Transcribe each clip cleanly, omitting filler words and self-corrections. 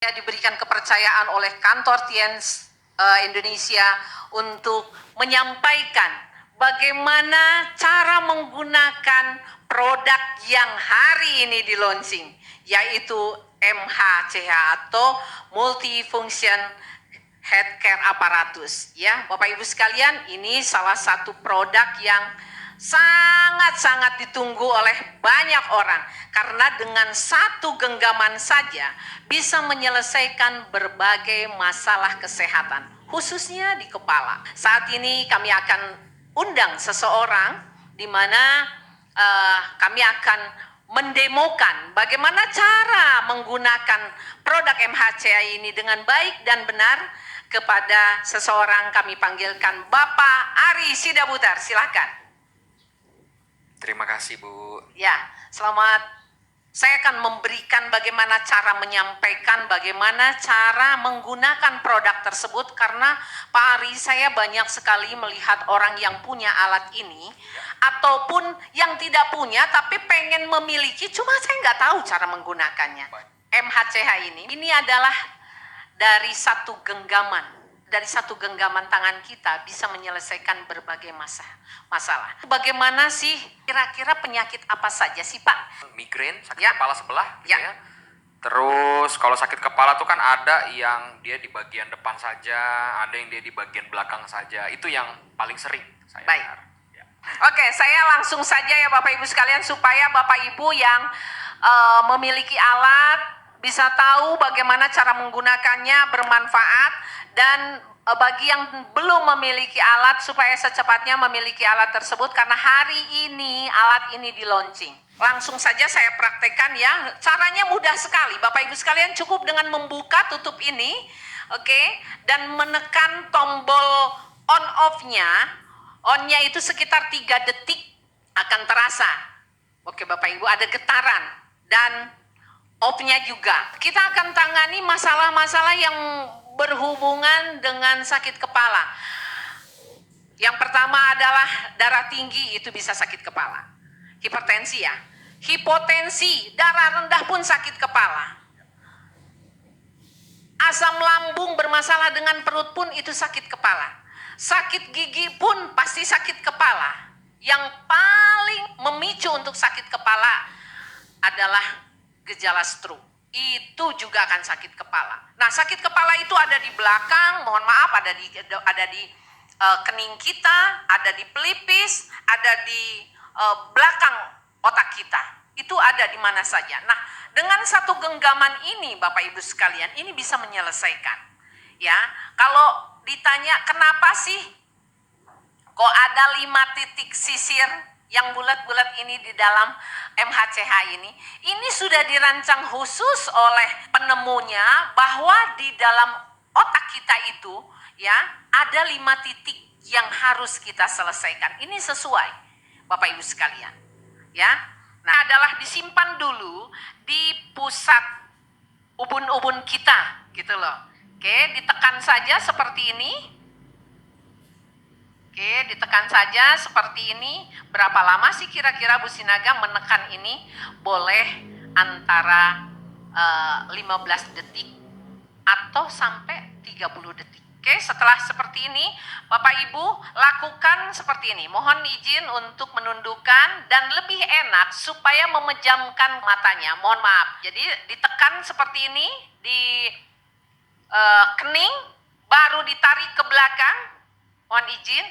Saya diberikan kepercayaan oleh kantor TIENS Indonesia untuk menyampaikan bagaimana cara menggunakan produk yang hari ini di launching, yaitu MHCH atau Multifunction Healthcare Apparatus. Ya, Bapak Ibu sekalian, ini salah satu produk yang sangat-sangat ditunggu oleh banyak orang karena dengan satu genggaman saja bisa menyelesaikan berbagai masalah kesehatan, khususnya di kepala. Saat ini kami akan undang seseorang di mana kami akan mendemokan bagaimana cara menggunakan produk MHCI ini dengan baik dan benar kepada seseorang. Kami panggilkan Bapak Ari Sidabutar, silakan. Terima kasih, Bu. Ya, selamat. Saya akan memberikan bagaimana cara menyampaikan, bagaimana cara menggunakan produk tersebut, karena Pak Ari, saya banyak sekali melihat orang yang punya alat ini, ataupun yang tidak punya tapi pengen memiliki, cuma saya nggak tahu cara menggunakannya. MHCH ini adalah dari satu genggaman. Dari satu genggaman tangan kita bisa menyelesaikan berbagai masalah. Bagaimana sih kira-kira penyakit apa saja sih Pak? Migrain, sakit Ya. kepala sebelah, gitu Ya. ya. Terus kalau sakit kepala tuh kan ada yang dia di bagian depan saja, ada yang dia di bagian belakang saja. Itu yang paling sering saya Baik. dengar. Ya. Oke, saya langsung saja ya Bapak Ibu sekalian, supaya Bapak Ibu yang memiliki alat bisa tahu bagaimana cara menggunakannya bermanfaat, dan bagi yang belum memiliki alat supaya secepatnya memiliki alat tersebut, karena hari ini alat ini di launching. Langsung saja saya praktekkan ya. Caranya mudah sekali Bapak Ibu sekalian, cukup dengan membuka tutup ini, oke, dan menekan tombol on off-nya. On-nya itu sekitar 3 detik akan terasa. Oke Bapak Ibu, ada getaran, dan off-nya juga. Kita akan tangani masalah-masalah yang berhubungan dengan sakit kepala. Yang pertama adalah darah tinggi, itu bisa sakit kepala. Hipertensi ya. Hipotensi, darah rendah pun sakit kepala. Asam lambung bermasalah dengan perut pun itu sakit kepala. Sakit gigi pun pasti sakit kepala. Yang paling memicu untuk sakit kepala adalah gejala stroke. Itu juga akan sakit kepala. Nah, sakit kepala itu ada di belakang, mohon maaf, ada di kening kita, ada di pelipis, ada di belakang otak kita. Itu ada di mana saja. Nah, dengan satu genggaman ini Bapak Ibu sekalian, ini bisa menyelesaikan. Ya, kalau ditanya kenapa sih kok ada 5 titik sisir yang bulat-bulat ini di dalam MHCH ini sudah dirancang khusus oleh penemunya, bahwa di dalam otak kita itu ya ada 5 titik yang harus kita selesaikan. Ini sesuai Bapak Ibu sekalian. Ya. Nah, adalah disimpan dulu di pusat ubun-ubun kita, gitu loh. Oke, ditekan saja seperti ini. Oke, ditekan saja seperti ini. Berapa lama sih kira-kira Bu Sinaga menekan ini? Boleh antara 15 detik atau sampai 30 detik. Oke, setelah seperti ini, Bapak Ibu lakukan seperti ini. Mohon izin untuk menundukkan dan lebih enak supaya memejamkan matanya. Mohon maaf. Jadi ditekan seperti ini di kening, baru ditarik ke belakang. Mohon izin.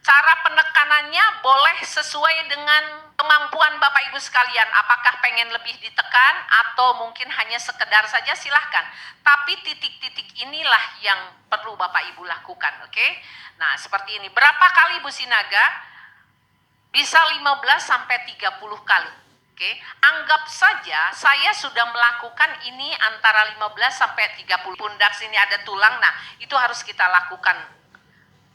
Cara penekanannya boleh sesuai dengan kemampuan Bapak Ibu sekalian. Apakah pengen lebih ditekan atau mungkin hanya sekedar saja, silahkan. Tapi titik-titik inilah yang perlu Bapak Ibu lakukan, oke? Nah, seperti ini. Berapa kali Bu Sinaga? Bisa 15 sampai 30 kali. Oke, anggap saja saya sudah melakukan ini antara 15 sampai 30. Pundak sini ada tulang. Nah, itu harus kita lakukan.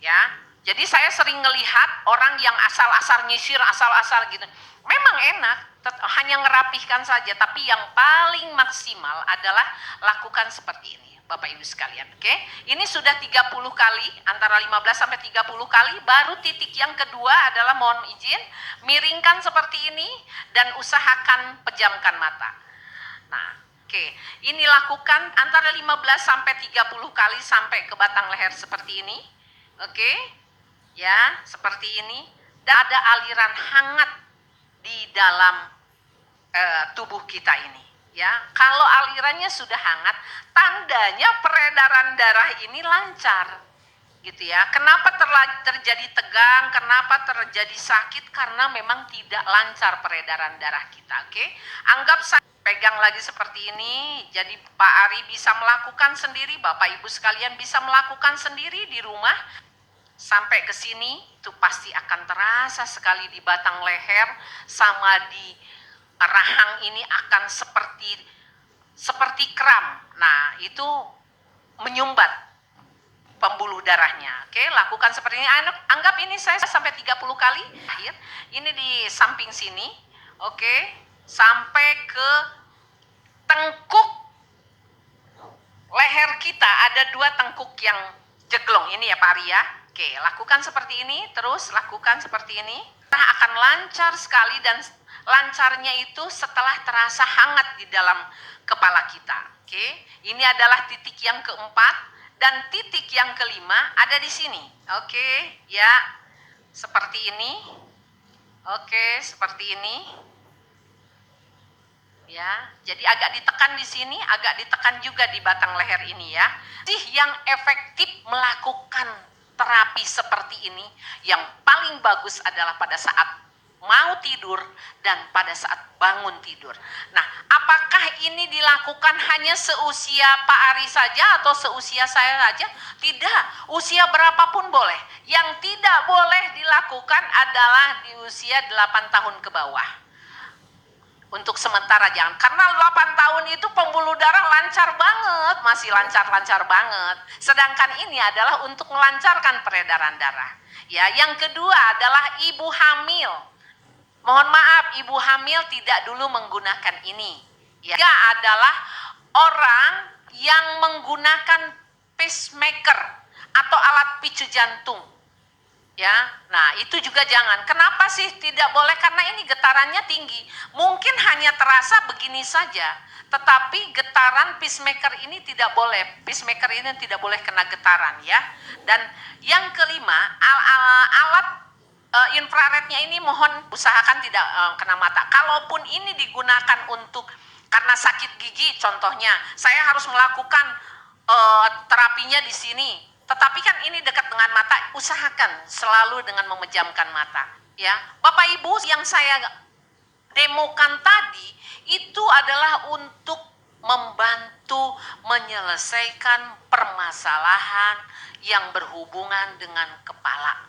Ya. Jadi saya sering ngelihat orang yang asal-asal nyisir, asal-asal gitu. Memang enak, hanya ngerapihkan saja. Tapi yang paling maksimal adalah lakukan seperti ini, Bapak Ibu sekalian. Oke, ini sudah 30 kali, antara 15 sampai 30 kali. Baru titik yang kedua adalah, mohon izin, miringkan seperti ini dan usahakan pejamkan mata. Nah, Oke, ini lakukan antara 15 sampai 30 kali sampai ke batang leher seperti ini. Oke, ya, seperti ini. Dan ada aliran hangat di dalam tubuh kita ini. Ya, kalau alirannya sudah hangat, tandanya peredaran darah ini lancar. Gitu ya. Kenapa terjadi tegang? Kenapa terjadi sakit? Karena memang tidak lancar peredaran darah kita. Oke, anggap saya pegang lagi seperti ini. Jadi Pak Ari bisa melakukan sendiri, Bapak Ibu sekalian bisa melakukan sendiri di rumah. Sampai ke sini itu pasti akan terasa sekali di batang leher sama di rahang ini akan seperti kram. Nah, itu menyumbat pembuluh darahnya. Oke, lakukan seperti ini. Anggap ini saya sampai 30 kali. Akhir, ini di samping sini. Oke, sampai ke tengkuk leher kita ada 2 tengkuk yang jeglong ini ya Pak Arya. Oke, lakukan seperti ini, terus lakukan seperti ini. Nah, akan lancar sekali dan lancarnya itu setelah terasa hangat di dalam kepala kita. Oke, ini adalah titik yang keempat dan titik yang kelima ada di sini. Oke, ya, seperti ini. Oke, seperti ini. Ya, jadi agak ditekan di sini, agak ditekan juga di batang leher ini ya. Yang efektif melakukan terapi seperti ini yang paling bagus adalah pada saat mau tidur dan pada saat bangun tidur. Nah, apakah ini dilakukan hanya seusia Pak Ari saja atau seusia saya saja? Tidak, usia berapapun boleh. Yang tidak boleh dilakukan adalah di usia 8 tahun ke bawah. Untuk sementara jangan, karena 8 tahun itu pembuluh darah lancar banget, masih lancar-lancar banget. Sedangkan ini adalah untuk melancarkan peredaran darah. Ya, yang kedua adalah ibu hamil. Mohon maaf, ibu hamil tidak dulu menggunakan ini. Ya, adalah orang yang menggunakan pacemaker atau alat picu jantung. Ya, nah itu juga jangan. Kenapa sih tidak boleh? Karena ini getarannya tinggi. Mungkin hanya terasa begini saja, tetapi getaran pacemaker ini tidak boleh. Pacemaker ini tidak boleh kena getaran ya. Dan yang kelima, alat infrarednya ini mohon usahakan tidak kena mata. Kalaupun ini digunakan untuk karena sakit gigi, contohnya, saya harus melakukan terapinya di sini. Tetapi kan ini dekat dengan mata, usahakan selalu dengan memejamkan mata. Ya, Bapak Ibu yang saya demokan tadi itu adalah untuk membantu menyelesaikan permasalahan yang berhubungan dengan kepala.